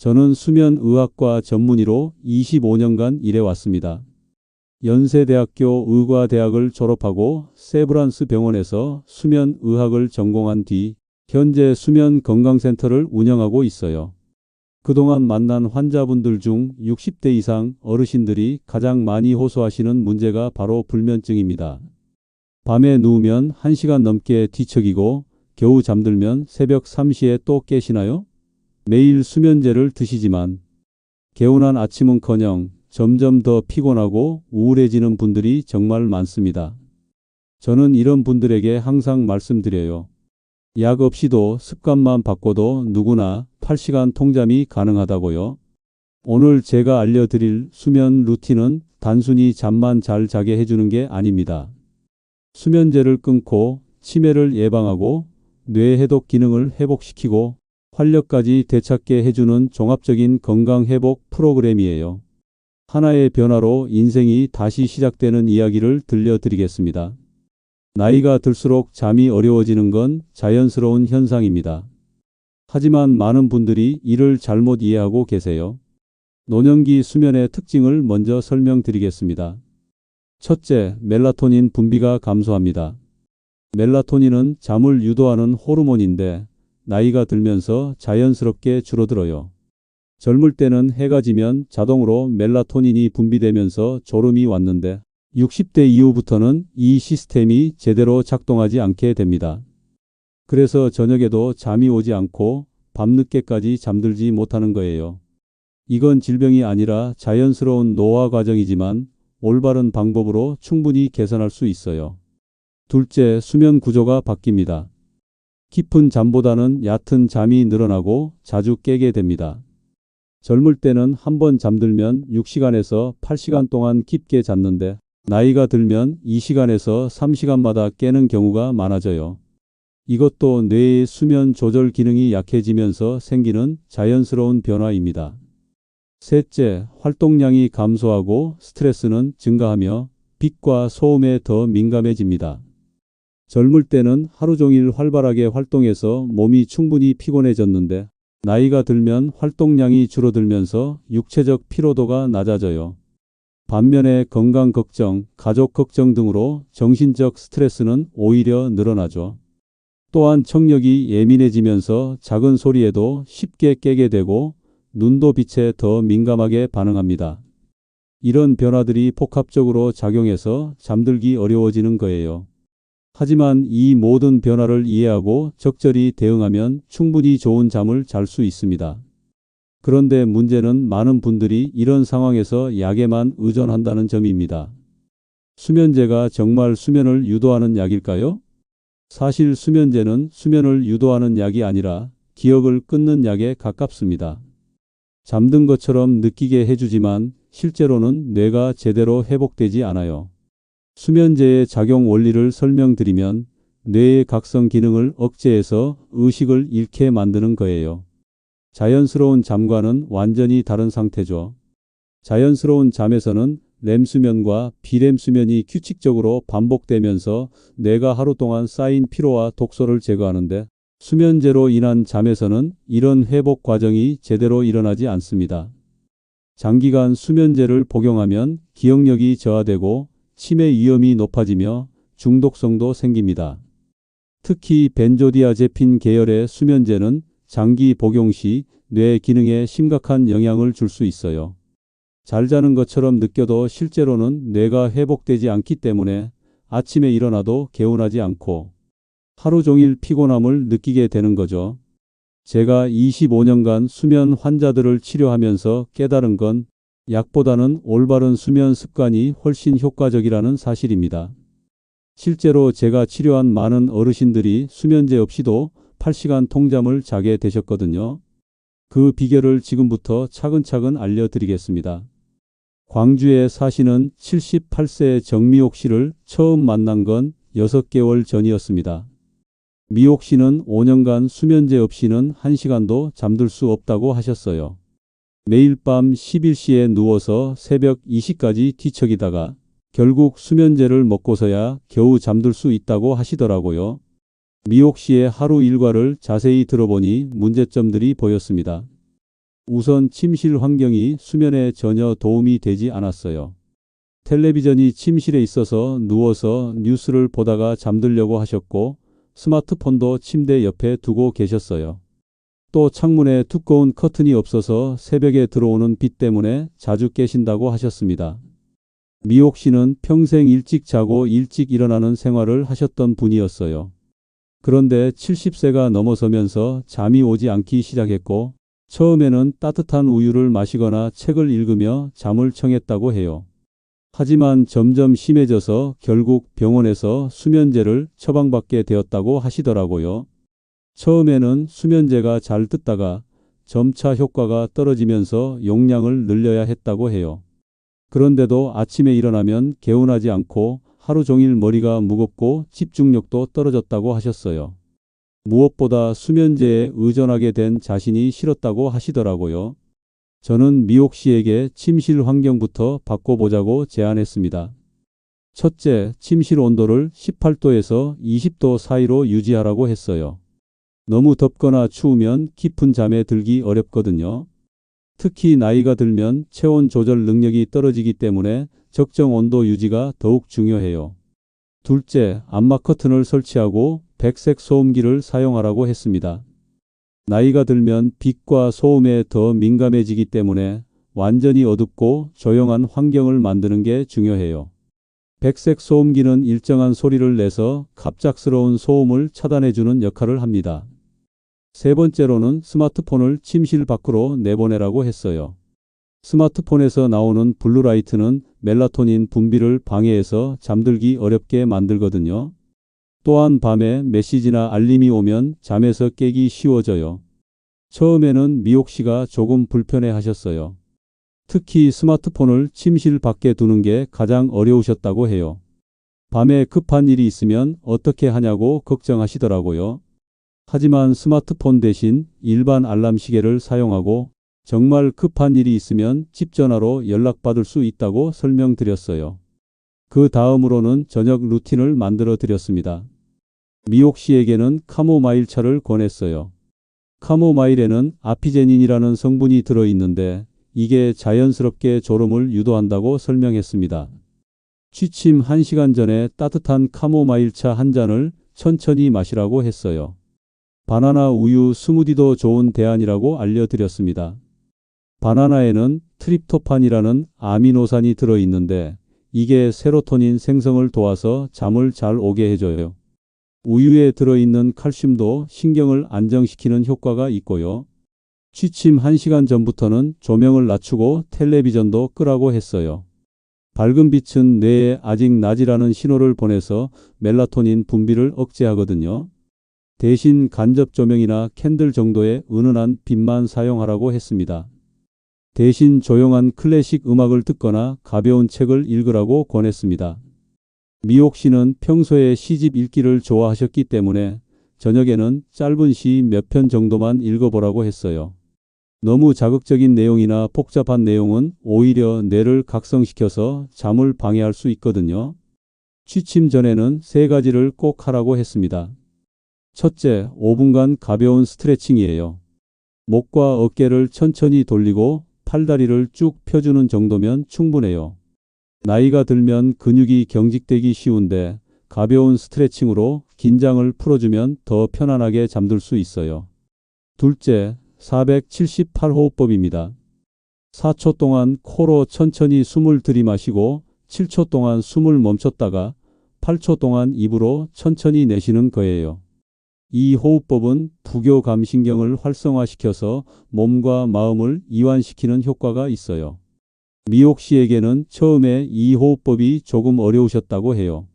저는 수면의학과 전문의로 25년간 일해왔습니다. 연세대학교 의과대학을 졸업하고 세브란스 병원에서 수면의학을 전공한 뒤 현재 수면건강센터를 운영하고 있어요. 그동안 만난 환자분들 중 60대 이상 어르신들이 가장 많이 호소하시는 문제가 바로 불면증입니다. 밤에 누우면 1시간 넘게 뒤척이고 겨우 잠들면 새벽 3시에 또 깨시나요? 매일 수면제를 드시지만 개운한 아침은커녕 점점 더 피곤하고 우울해지는 분들이 정말 많습니다. 저는 이런 분들에게 항상 말씀드려요. 약 없이도 습관만 바꿔도 누구나 8시간 통잠이 가능하다고요. 오늘 제가 알려드릴 수면 루틴은 단순히 잠만 잘 자게 해주는 게 아닙니다. 수면제를 끊고 치매를 예방하고 뇌 해독 기능을 회복시키고 활력까지 되찾게 해주는 종합적인 건강 회복 프로그램이에요. 하나의 변화로 인생이 다시 시작되는 이야기를 들려드리겠습니다. 나이가 들수록 잠이 어려워지는 건 자연스러운 현상입니다. 하지만 많은 분들이 이를 잘못 이해하고 계세요. 노년기 수면의 특징을 먼저 설명드리겠습니다. 첫째, 멜라토닌 분비가 감소합니다. 멜라토닌은 잠을 유도하는 호르몬인데 나이가 들면서 자연스럽게 줄어들어요. 젊을 때는 해가 지면 자동으로 멜라토닌이 분비되면서 졸음이 왔는데 60대 이후부터는 이 시스템이 제대로 작동하지 않게 됩니다. 그래서 저녁에도 잠이 오지 않고 밤늦게까지 잠들지 못하는 거예요. 이건 질병이 아니라 자연스러운 노화 과정이지만 올바른 방법으로 충분히 개선할 수 있어요. 둘째, 수면 구조가 바뀝니다. 깊은 잠보다는 얕은 잠이 늘어나고 자주 깨게 됩니다. 젊을 때는 한번 잠들면 6시간에서 8시간 동안 깊게 잤는데 나이가 들면 2시간에서 3시간마다 깨는 경우가 많아져요. 이것도 뇌의 수면 조절 기능이 약해지면서 생기는 자연스러운 변화입니다. 셋째, 활동량이 감소하고 스트레스는 증가하며 빛과 소음에 더 민감해집니다. 젊을 때는 하루 종일 활발하게 활동해서 몸이 충분히 피곤해졌는데 나이가 들면 활동량이 줄어들면서 육체적 피로도가 낮아져요. 반면에 건강 걱정, 가족 걱정 등으로 정신적 스트레스는 오히려 늘어나죠. 또한 청력이 예민해지면서 작은 소리에도 쉽게 깨게 되고 눈도 빛에 더 민감하게 반응합니다. 이런 변화들이 복합적으로 작용해서 잠들기 어려워지는 거예요. 하지만 이 모든 변화를 이해하고 적절히 대응하면 충분히 좋은 잠을 잘 수 있습니다. 그런데 문제는 많은 분들이 이런 상황에서 약에만 의존한다는 점입니다. 수면제가 정말 수면을 유도하는 약일까요? 사실 수면제는 수면을 유도하는 약이 아니라 기억을 끊는 약에 가깝습니다. 잠든 것처럼 느끼게 해주지만 실제로는 뇌가 제대로 회복되지 않아요. 수면제의 작용 원리를 설명드리면 뇌의 각성 기능을 억제해서 의식을 잃게 만드는 거예요. 자연스러운 잠과는 완전히 다른 상태죠. 자연스러운 잠에서는 렘수면과 비렘수면이 규칙적으로 반복되면서 뇌가 하루 동안 쌓인 피로와 독소를 제거하는데 수면제로 인한 잠에서는 이런 회복 과정이 제대로 일어나지 않습니다. 장기간 수면제를 복용하면 기억력이 저하되고 치매 위험이 높아지며 중독성도 생깁니다. 특히 벤조디아제핀 계열의 수면제는 장기 복용 시 뇌 기능에 심각한 영향을 줄 수 있어요. 잘 자는 것처럼 느껴도 실제로는 뇌가 회복되지 않기 때문에 아침에 일어나도 개운하지 않고 하루 종일 피곤함을 느끼게 되는 거죠. 제가 25년간 수면 환자들을 치료하면서 깨달은 건 약보다는 올바른 수면 습관이 훨씬 효과적이라는 사실입니다. 실제로 제가 치료한 많은 어르신들이 수면제 없이도 8시간 통잠을 자게 되셨거든요. 그 비결을 지금부터 차근차근 알려드리겠습니다. 광주에 사시는 78세 정미옥 씨를 처음 만난 건 6개월 전이었습니다. 미옥 씨는 5년간 수면제 없이는 1시간도 잠들 수 없다고 하셨어요. 매일 밤 11시에 누워서 새벽 2시까지 뒤척이다가 결국 수면제를 먹고서야 겨우 잠들 수 있다고 하시더라고요. 미옥 씨의 하루 일과를 자세히 들어보니 문제점들이 보였습니다. 우선 침실 환경이 수면에 전혀 도움이 되지 않았어요. 텔레비전이 침실에 있어서 누워서 뉴스를 보다가 잠들려고 하셨고 스마트폰도 침대 옆에 두고 계셨어요. 또 창문에 두꺼운 커튼이 없어서 새벽에 들어오는 빛 때문에 자주 깨신다고 하셨습니다. 미옥 씨는 평생 일찍 자고 일찍 일어나는 생활을 하셨던 분이었어요. 그런데 70세가 넘어서면서 잠이 오지 않기 시작했고 처음에는 따뜻한 우유를 마시거나 책을 읽으며 잠을 청했다고 해요. 하지만 점점 심해져서 결국 병원에서 수면제를 처방받게 되었다고 하시더라고요. 처음에는 수면제가 잘 듣다가 점차 효과가 떨어지면서 용량을 늘려야 했다고 해요. 그런데도 아침에 일어나면 개운하지 않고 하루 종일 머리가 무겁고 집중력도 떨어졌다고 하셨어요. 무엇보다 수면제에 의존하게 된 자신이 싫었다고 하시더라고요. 저는 미옥 씨에게 침실 환경부터 바꿔보자고 제안했습니다. 첫째, 침실 온도를 18도에서 20도 사이로 유지하라고 했어요. 너무 덥거나 추우면 깊은 잠에 들기 어렵거든요. 특히 나이가 들면 체온 조절 능력이 떨어지기 때문에 적정 온도 유지가 더욱 중요해요. 둘째, 암막 커튼을 설치하고 백색 소음기를 사용하라고 했습니다. 나이가 들면 빛과 소음에 더 민감해지기 때문에 완전히 어둡고 조용한 환경을 만드는 게 중요해요. 백색 소음기는 일정한 소리를 내서 갑작스러운 소음을 차단해주는 역할을 합니다. 세 번째로는 스마트폰을 침실 밖으로 내보내라고 했어요. 스마트폰에서 나오는 블루라이트는 멜라토닌 분비를 방해해서 잠들기 어렵게 만들거든요. 또한 밤에 메시지나 알림이 오면 잠에서 깨기 쉬워져요. 처음에는 미옥 씨가 조금 불편해 하셨어요. 특히 스마트폰을 침실 밖에 두는 게 가장 어려우셨다고 해요. 밤에 급한 일이 있으면 어떻게 하냐고 걱정하시더라고요. 하지만 스마트폰 대신 일반 알람 시계를 사용하고 정말 급한 일이 있으면 집 전화로 연락받을 수 있다고 설명드렸어요. 그 다음으로는 저녁 루틴을 만들어 드렸습니다. 미옥 씨에게는 카모마일 차를 권했어요. 카모마일에는 아피제닌이라는 성분이 들어있는데 이게 자연스럽게 졸음을 유도한다고 설명했습니다. 취침 1시간 전에 따뜻한 카모마일 차 한 잔을 천천히 마시라고 했어요. 바나나 우유 스무디도 좋은 대안이라고 알려드렸습니다. 바나나에는 트립토판이라는 아미노산이 들어있는데 이게 세로토닌 생성을 도와서 잠을 잘 오게 해줘요. 우유에 들어있는 칼슘도 신경을 안정시키는 효과가 있고요. 취침 1시간 전부터는 조명을 낮추고 텔레비전도 끄라고 했어요. 밝은 빛은 뇌에 아직 낮이라는 신호를 보내서 멜라토닌 분비를 억제하거든요. 대신 간접 조명이나 캔들 정도의 은은한 빛만 사용하라고 했습니다. 대신 조용한 클래식 음악을 듣거나 가벼운 책을 읽으라고 권했습니다. 미옥 씨는 평소에 시집 읽기를 좋아하셨기 때문에 저녁에는 짧은 시 몇 편 정도만 읽어보라고 했어요. 너무 자극적인 내용이나 복잡한 내용은 오히려 뇌를 각성시켜서 잠을 방해할 수 있거든요. 취침 전에는 3가지를 꼭 하라고 했습니다. 첫째, 5분간 가벼운 스트레칭이에요. 목과 어깨를 천천히 돌리고 팔다리를 쭉 펴주는 정도면 충분해요. 나이가 들면 근육이 경직되기 쉬운데 가벼운 스트레칭으로 긴장을 풀어주면 더 편안하게 잠들 수 있어요. 둘째, 478호흡법입니다. 4초 동안 코로 천천히 숨을 들이마시고 7초 동안 숨을 멈췄다가 8초 동안 입으로 천천히 내쉬는 거예요. 이 호흡법은 부교감신경을 활성화시켜서 몸과 마음을 이완시키는 효과가 있어요. 미옥 씨에게는 처음에 이 호흡법이 조금 어려우셨다고 해요.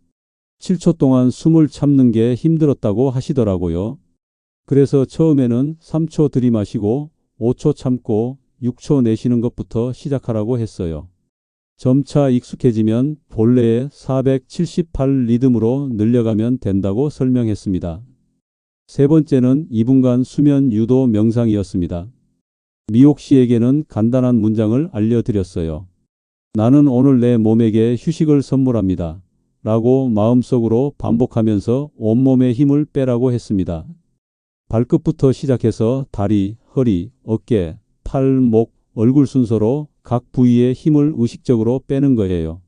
7초 동안 숨을 참는 게 힘들었다고 하시더라고요. 그래서 처음에는 3초 들이마시고 5초 참고 6초 내쉬는 것부터 시작하라고 했어요. 점차 익숙해지면 본래의 478 리듬으로 늘려가면 된다고 설명했습니다. 세 번째는 2분간 수면 유도 명상이었습니다. 미옥 씨에게는 간단한 문장을 알려드렸어요. 나는 오늘 내 몸에게 휴식을 선물합니다. 라고 마음속으로 반복하면서 온몸에 힘을 빼라고 했습니다. 발끝부터 시작해서 다리, 허리, 어깨, 팔, 목, 얼굴 순서로 각 부위의 힘을 의식적으로 빼는 거예요.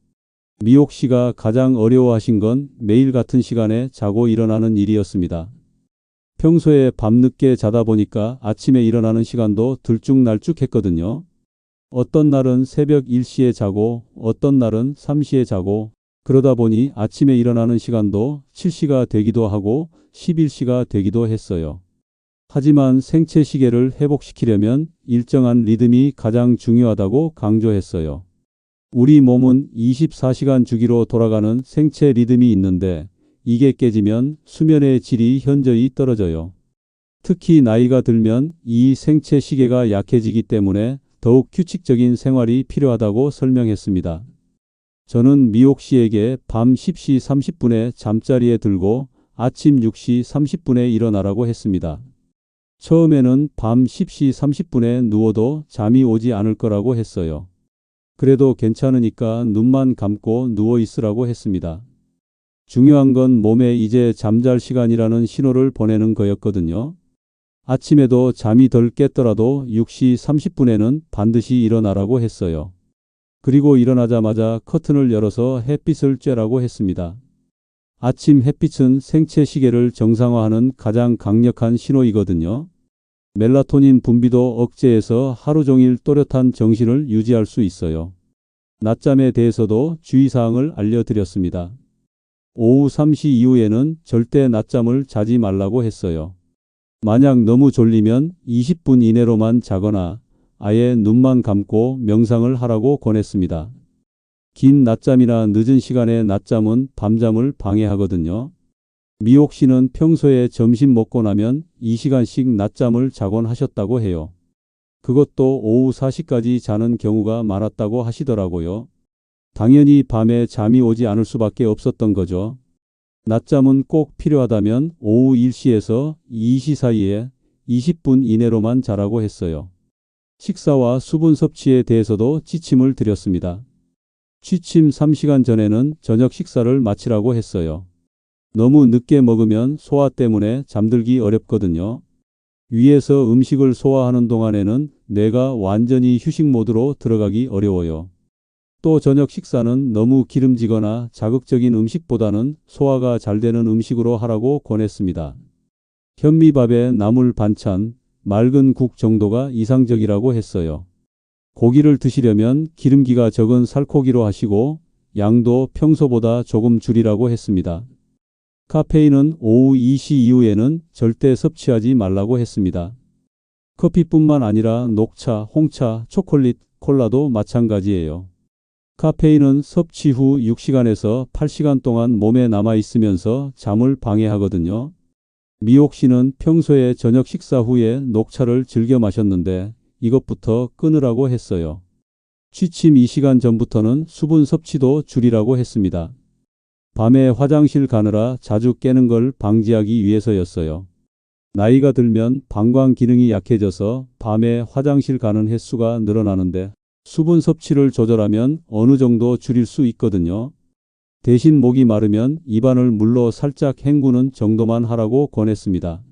미옥 씨가 가장 어려워하신 건 매일 같은 시간에 자고 일어나는 일이었습니다. 평소에 밤늦게 자다 보니까 아침에 일어나는 시간도 들쭉날쭉했거든요. 어떤 날은 새벽 1시에 자고 어떤 날은 3시에 자고 그러다 보니 아침에 일어나는 시간도 7시가 되기도 하고 11시가 되기도 했어요. 하지만 생체 시계를 회복시키려면 일정한 리듬이 가장 중요하다고 강조했어요. 우리 몸은 24시간 주기로 돌아가는 생체 리듬이 있는데 이게 깨지면 수면의 질이 현저히 떨어져요. 특히 나이가 들면 이 생체 시계가 약해지기 때문에 더욱 규칙적인 생활이 필요하다고 설명했습니다. 저는 미옥 씨에게 밤 10시 30분에 잠자리에 들고 아침 6시 30분에 일어나라고 했습니다. 처음에는 밤 10시 30분에 누워도 잠이 오지 않을 거라고 했어요. 그래도 괜찮으니까 눈만 감고 누워 있으라고 했습니다. 중요한 건 몸에 이제 잠잘 시간이라는 신호를 보내는 거였거든요. 아침에도 잠이 덜 깼더라도 6시 30분에는 반드시 일어나라고 했어요. 그리고 일어나자마자 커튼을 열어서 햇빛을 쬐라고 했습니다. 아침 햇빛은 생체 시계를 정상화하는 가장 강력한 신호이거든요. 멜라토닌 분비도 억제해서 하루 종일 또렷한 정신을 유지할 수 있어요. 낮잠에 대해서도 주의사항을 알려드렸습니다. 오후 3시 이후에는 절대 낮잠을 자지 말라고 했어요. 만약 너무 졸리면 20분 이내로만 자거나 아예 눈만 감고 명상을 하라고 권했습니다. 긴 낮잠이나 늦은 시간의 낮잠은 밤잠을 방해하거든요. 미옥 씨는 평소에 점심 먹고 나면 2시간씩 낮잠을 자곤 하셨다고 해요. 그것도 오후 4시까지 자는 경우가 많았다고 하시더라고요. 당연히 밤에 잠이 오지 않을 수밖에 없었던 거죠. 낮잠은 꼭 필요하다면 오후 1시에서 2시 사이에 20분 이내로만 자라고 했어요. 식사와 수분 섭취에 대해서도 지침을 드렸습니다. 취침 3시간 전에는 저녁 식사를 마치라고 했어요. 너무 늦게 먹으면 소화 때문에 잠들기 어렵거든요. 위에서 음식을 소화하는 동안에는 뇌가 완전히 휴식 모드로 들어가기 어려워요. 또 저녁 식사는 너무 기름지거나 자극적인 음식보다는 소화가 잘 되는 음식으로 하라고 권했습니다. 현미밥에 나물 반찬, 맑은 국 정도가 이상적이라고 했어요. 고기를 드시려면 기름기가 적은 살코기로 하시고 양도 평소보다 조금 줄이라고 했습니다. 카페인은 오후 2시 이후에는 절대 섭취하지 말라고 했습니다. 커피뿐만 아니라 녹차, 홍차, 초콜릿, 콜라도 마찬가지예요. 카페인은 섭취 후 6시간에서 8시간 동안 몸에 남아 있으면서 잠을 방해하거든요. 미옥 씨는 평소에 저녁 식사 후에 녹차를 즐겨 마셨는데 이것부터 끊으라고 했어요. 취침 2시간 전부터는 수분 섭취도 줄이라고 했습니다. 밤에 화장실 가느라 자주 깨는 걸 방지하기 위해서였어요. 나이가 들면 방광 기능이 약해져서 밤에 화장실 가는 횟수가 늘어나는데 수분 섭취를 조절하면 어느 정도 줄일 수 있거든요. 대신 목이 마르면 입안을 물로 살짝 헹구는 정도만 하라고 권했습니다.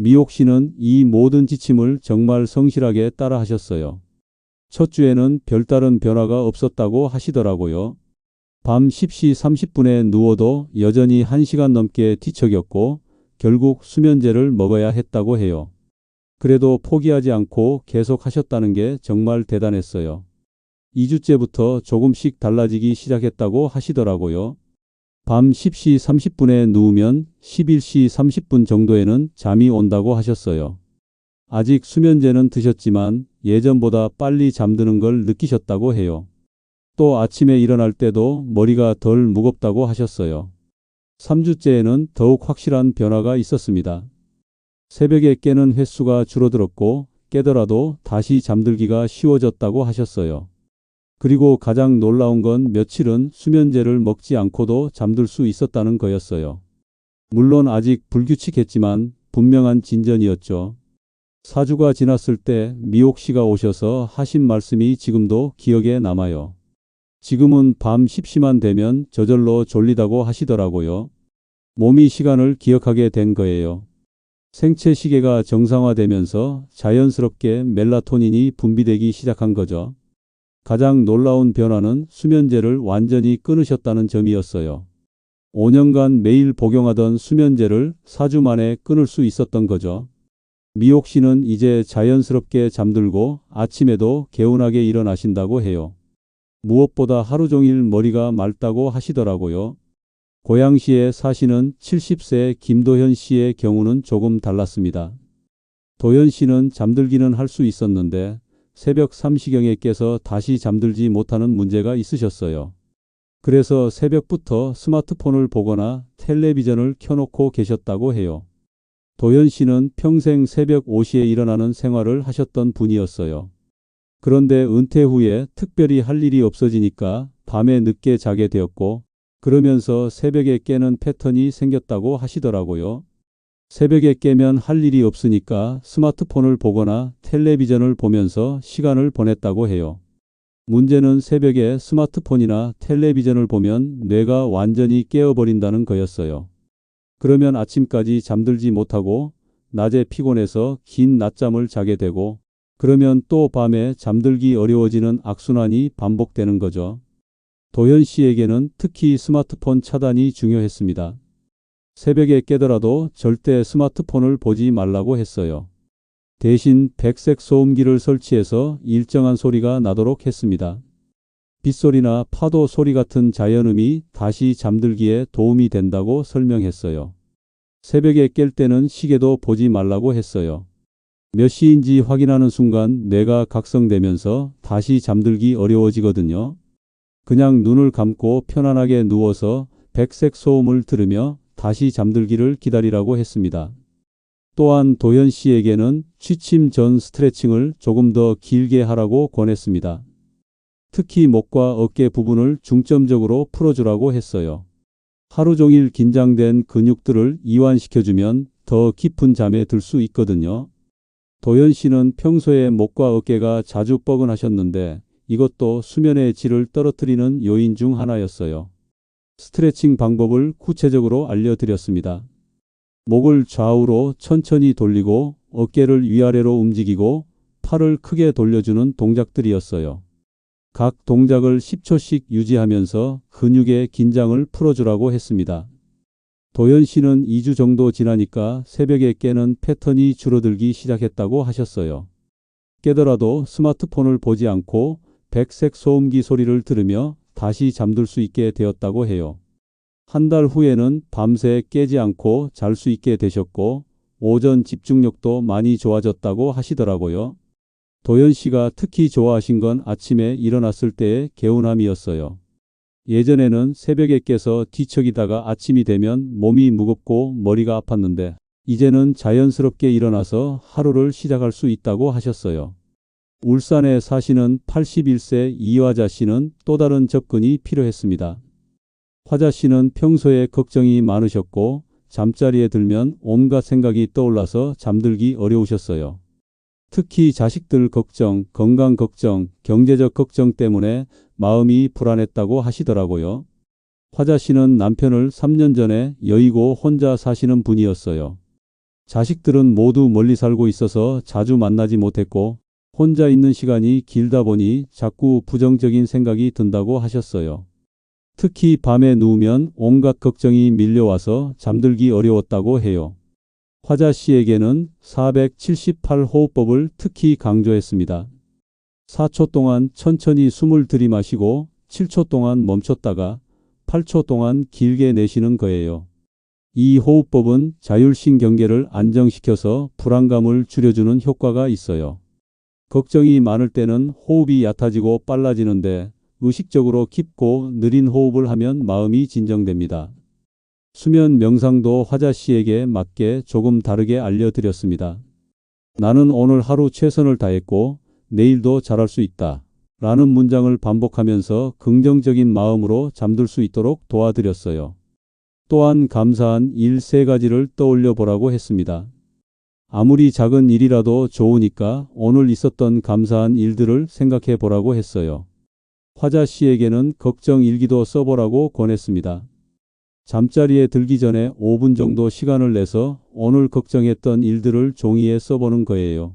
미옥 씨는 이 모든 지침을 정말 성실하게 따라 하셨어요. 첫 주에는 별다른 변화가 없었다고 하시더라고요. 밤 10시 30분에 누워도 여전히 1시간 넘게 뒤척였고 결국 수면제를 먹어야 했다고 해요. 그래도 포기하지 않고 계속 하셨다는 게 정말 대단했어요. 2주째부터 조금씩 달라지기 시작했다고 하시더라고요. 밤 10시 30분에 누우면 11시 30분 정도에는 잠이 온다고 하셨어요. 아직 수면제는 드셨지만 예전보다 빨리 잠드는 걸 느끼셨다고 해요. 또 아침에 일어날 때도 머리가 덜 무겁다고 하셨어요. 3주째에는 더욱 확실한 변화가 있었습니다. 새벽에 깨는 횟수가 줄어들었고 깨더라도 다시 잠들기가 쉬워졌다고 하셨어요. 그리고 가장 놀라운 건 며칠은 수면제를 먹지 않고도 잠들 수 있었다는 거였어요. 물론 아직 불규칙했지만 분명한 진전이었죠. 4주가 지났을 때 미옥 씨가 오셔서 하신 말씀이 지금도 기억에 남아요. 지금은 밤 10시만 되면 저절로 졸리다고 하시더라고요. 몸이 시간을 기억하게 된 거예요. 생체 시계가 정상화되면서 자연스럽게 멜라토닌이 분비되기 시작한 거죠. 가장 놀라운 변화는 수면제를 완전히 끊으셨다는 점이었어요. 5년간 매일 복용하던 수면제를 4주 만에 끊을 수 있었던 거죠. 미옥 씨는 이제 자연스럽게 잠들고 아침에도 개운하게 일어나신다고 해요. 무엇보다 하루 종일 머리가 맑다고 하시더라고요. 고양시에 사시는 70세 김도현 씨의 경우는 조금 달랐습니다. 도현 씨는 잠들기는 할 수 있었는데 새벽 3시경에 깨서 다시 잠들지 못하는 문제가 있으셨어요. 그래서 새벽부터 스마트폰을 보거나 텔레비전을 켜놓고 계셨다고 해요. 도현 씨는 평생 새벽 5시에 일어나는 생활을 하셨던 분이었어요. 그런데 은퇴 후에 특별히 할 일이 없어지니까 밤에 늦게 자게 되었고, 그러면서 새벽에 깨는 패턴이 생겼다고 하시더라고요. 새벽에 깨면 할 일이 없으니까 스마트폰을 보거나 텔레비전을 보면서 시간을 보냈다고 해요. 문제는 새벽에 스마트폰이나 텔레비전을 보면 뇌가 완전히 깨어버린다는 거였어요. 그러면 아침까지 잠들지 못하고 낮에 피곤해서 긴 낮잠을 자게 되고, 그러면 또 밤에 잠들기 어려워지는 악순환이 반복되는 거죠. 도현 씨에게는 특히 스마트폰 차단이 중요했습니다. 새벽에 깨더라도 절대 스마트폰을 보지 말라고 했어요. 대신 백색 소음기를 설치해서 일정한 소리가 나도록 했습니다. 빗소리나 파도 소리 같은 자연음이 다시 잠들기에 도움이 된다고 설명했어요. 새벽에 깰 때는 시계도 보지 말라고 했어요. 몇 시인지 확인하는 순간 뇌가 각성되면서 다시 잠들기 어려워지거든요. 그냥 눈을 감고 편안하게 누워서 백색 소음을 들으며 다시 잠들기를 기다리라고 했습니다. 또한 도현 씨에게는 취침 전 스트레칭을 조금 더 길게 하라고 권했습니다. 특히 목과 어깨 부분을 중점적으로 풀어주라고 했어요. 하루 종일 긴장된 근육들을 이완시켜주면 더 깊은 잠에 들 수 있거든요. 도현 씨는 평소에 목과 어깨가 자주 뻐근하셨는데 이것도 수면의 질을 떨어뜨리는 요인 중 하나였어요. 스트레칭 방법을 구체적으로 알려드렸습니다. 목을 좌우로 천천히 돌리고 어깨를 위아래로 움직이고 팔을 크게 돌려주는 동작들이었어요. 각 동작을 10초씩 유지하면서 근육의 긴장을 풀어주라고 했습니다. 도현 씨는 2주 정도 지나니까 새벽에 깨는 패턴이 줄어들기 시작했다고 하셨어요. 깨더라도 스마트폰을 보지 않고 백색 소음기 소리를 들으며 다시 잠들 수 있게 되었다고 해요. 한 달 후에는 밤새 깨지 않고 잘 수 있게 되셨고 오전 집중력도 많이 좋아졌다고 하시더라고요. 도현 씨가 특히 좋아하신 건 아침에 일어났을 때의 개운함이었어요. 예전에는 새벽에 깨서 뒤척이다가 아침이 되면 몸이 무겁고 머리가 아팠는데 이제는 자연스럽게 일어나서 하루를 시작할 수 있다고 하셨어요. 울산에 사시는 81세 이화자 씨는 또 다른 접근이 필요했습니다. 화자 씨는 평소에 걱정이 많으셨고 잠자리에 들면 온갖 생각이 떠올라서 잠들기 어려우셨어요. 특히 자식들 걱정, 건강 걱정, 경제적 걱정 때문에 마음이 불안했다고 하시더라고요. 화자 씨는 남편을 3년 전에 여의고 혼자 사시는 분이었어요. 자식들은 모두 멀리 살고 있어서 자주 만나지 못했고 혼자 있는 시간이 길다 보니 자꾸 부정적인 생각이 든다고 하셨어요. 특히 밤에 누우면 온갖 걱정이 밀려와서 잠들기 어려웠다고 해요. 화자 씨에게는 478호흡법을 특히 강조했습니다. 4초 동안 천천히 숨을 들이마시고 7초 동안 멈췄다가 8초 동안 길게 내쉬는 거예요. 이 호흡법은 자율신경계를 안정시켜서 불안감을 줄여주는 효과가 있어요. 걱정이 많을 때는 호흡이 얕아지고 빨라지는데 의식적으로 깊고 느린 호흡을 하면 마음이 진정됩니다. 수면 명상도 화자 씨에게 맞게 조금 다르게 알려드렸습니다. 나는 오늘 하루 최선을 다했고 내일도 잘할 수 있다. 라는 문장을 반복하면서 긍정적인 마음으로 잠들 수 있도록 도와드렸어요. 또한 감사한 일 3가지를 떠올려 보라고 했습니다. 아무리 작은 일이라도 좋으니까 오늘 있었던 감사한 일들을 생각해 보라고 했어요. 화자 씨에게는 걱정 일기도 써보라고 권했습니다. 잠자리에 들기 전에 5분 정도 시간을 내서 오늘 걱정했던 일들을 종이에 써보는 거예요.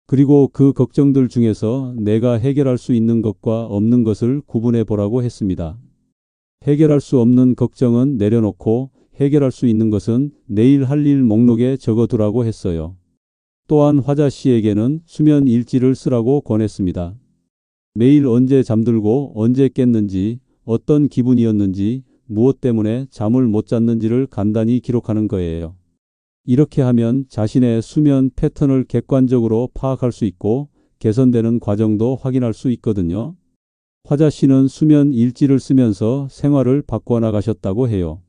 그리고 그 걱정들 중에서 내가 해결할 수 있는 것과 없는 것을 구분해 보라고 했습니다. 해결할 수 없는 걱정은 내려놓고 해결할 수 있는 것은 내일 할 일 목록에 적어두라고 했어요. 또한 화자 씨에게는 수면 일지를 쓰라고 권했습니다. 매일 언제 잠들고 언제 깼는지, 어떤 기분이었는지, 무엇 때문에 잠을 못 잤는지를 간단히 기록하는 거예요. 이렇게 하면 자신의 수면 패턴을 객관적으로 파악할 수 있고 개선되는 과정도 확인할 수 있거든요. 화자 씨는 수면 일지를 쓰면서 생활을 바꿔나가셨다고 해요.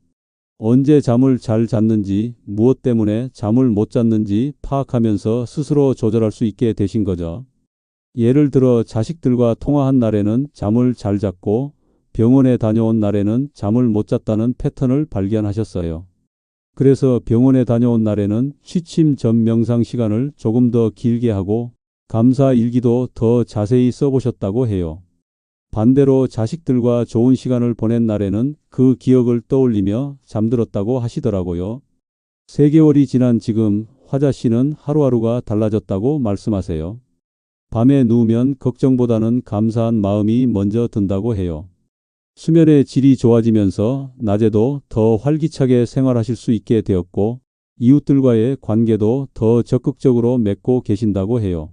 언제 잠을 잘 잤는지, 무엇 때문에 잠을 못 잤는지 파악하면서 스스로 조절할 수 있게 되신 거죠. 예를 들어 자식들과 통화한 날에는 잠을 잘 잤고 병원에 다녀온 날에는 잠을 못 잤다는 패턴을 발견하셨어요. 그래서 병원에 다녀온 날에는 취침 전 명상 시간을 조금 더 길게 하고 감사 일기도 더 자세히 써보셨다고 해요. 반대로 자식들과 좋은 시간을 보낸 날에는 그 기억을 떠올리며 잠들었다고 하시더라고요. 3개월이 지난 지금 화자 씨는 하루하루가 달라졌다고 말씀하세요. 밤에 누우면 걱정보다는 감사한 마음이 먼저 든다고 해요. 수면의 질이 좋아지면서 낮에도 더 활기차게 생활하실 수 있게 되었고 이웃들과의 관계도 더 적극적으로 맺고 계신다고 해요.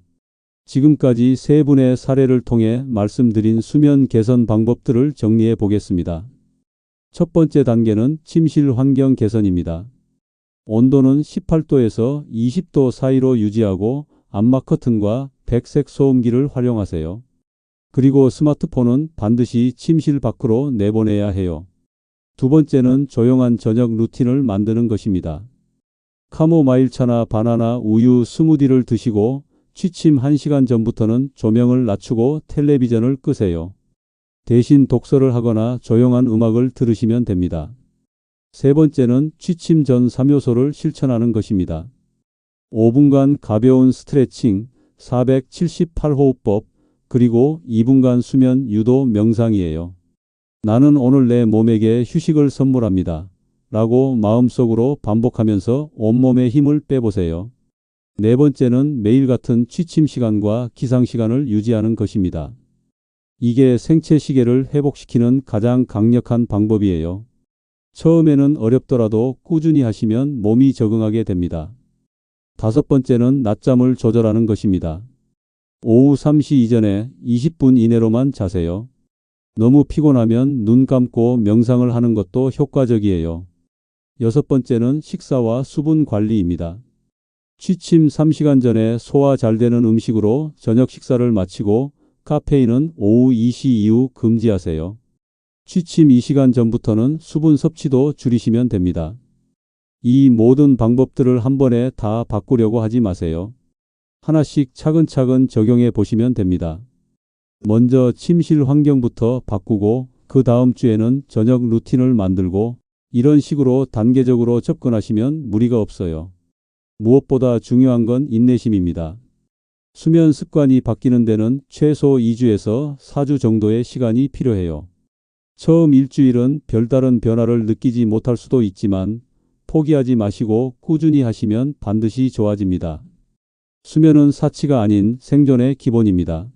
지금까지 3분의 사례를 통해 말씀드린 수면 개선 방법들을 정리해 보겠습니다. 첫 번째 단계는 침실 환경 개선입니다. 온도는 18도에서 20도 사이로 유지하고 암막 커튼과 백색 소음기를 활용하세요. 그리고 스마트폰은 반드시 침실 밖으로 내보내야 해요. 두 번째는 조용한 저녁 루틴을 만드는 것입니다. 카모마일 차나 바나나 우유 스무디를 드시고 취침 1시간 전부터는 조명을 낮추고 텔레비전을 끄세요. 대신 독서를 하거나 조용한 음악을 들으시면 됩니다. 세 번째는 취침 전 3요소를 실천하는 것입니다. 5분간 가벼운 스트레칭, 478호흡법, 그리고 2분간 수면 유도 명상이에요. 나는 오늘 내 몸에게 휴식을 선물합니다. 라고 마음속으로 반복하면서 온몸에 힘을 빼보세요. 네 번째는 매일 같은 취침 시간과 기상 시간을 유지하는 것입니다. 이게 생체 시계를 회복시키는 가장 강력한 방법이에요. 처음에는 어렵더라도 꾸준히 하시면 몸이 적응하게 됩니다. 다섯 번째는 낮잠을 조절하는 것입니다. 오후 3시 이전에 20분 이내로만 자세요. 너무 피곤하면 눈 감고 명상을 하는 것도 효과적이에요. 여섯 번째는 식사와 수분 관리입니다. 취침 3시간 전에 소화 잘 되는 음식으로 저녁 식사를 마치고 카페인은 오후 2시 이후 금지하세요. 취침 2시간 전부터는 수분 섭취도 줄이시면 됩니다. 이 모든 방법들을 한 번에 다 바꾸려고 하지 마세요. 하나씩 차근차근 적용해 보시면 됩니다. 먼저 침실 환경부터 바꾸고 그 다음 주에는 저녁 루틴을 만들고 이런 식으로 단계적으로 접근하시면 무리가 없어요. 무엇보다 중요한 건 인내심입니다. 수면 습관이 바뀌는 데는 최소 2주에서 4주 정도의 시간이 필요해요. 처음 일주일은 별다른 변화를 느끼지 못할 수도 있지만 포기하지 마시고 꾸준히 하시면 반드시 좋아집니다. 수면은 사치가 아닌 생존의 기본입니다.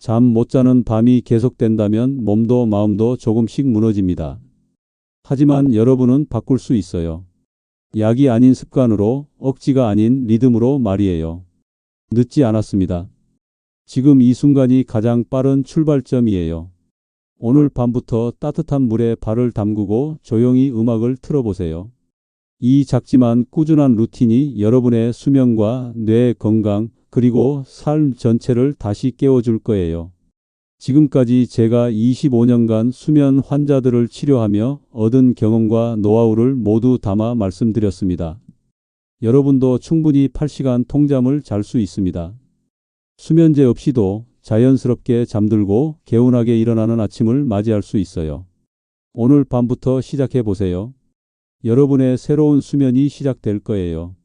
잠 못 자는 밤이 계속된다면 몸도 마음도 조금씩 무너집니다. 하지만 여러분은 바꿀 수 있어요. 약이 아닌 습관으로, 억지가 아닌 리듬으로 말이에요. 늦지 않았습니다. 지금 이 순간이 가장 빠른 출발점이에요. 오늘 밤부터 따뜻한 물에 발을 담그고 조용히 음악을 틀어보세요. 이 작지만 꾸준한 루틴이 여러분의 수면과 뇌 건강 그리고 삶 전체를 다시 깨워줄 거예요. 지금까지 제가 25년간 수면 환자들을 치료하며 얻은 경험과 노하우를 모두 담아 말씀드렸습니다. 여러분도 충분히 8시간 통잠을 잘 수 있습니다. 수면제 없이도 자연스럽게 잠들고 개운하게 일어나는 아침을 맞이할 수 있어요. 오늘 밤부터 시작해 보세요. 여러분의 새로운 수면이 시작될 거예요.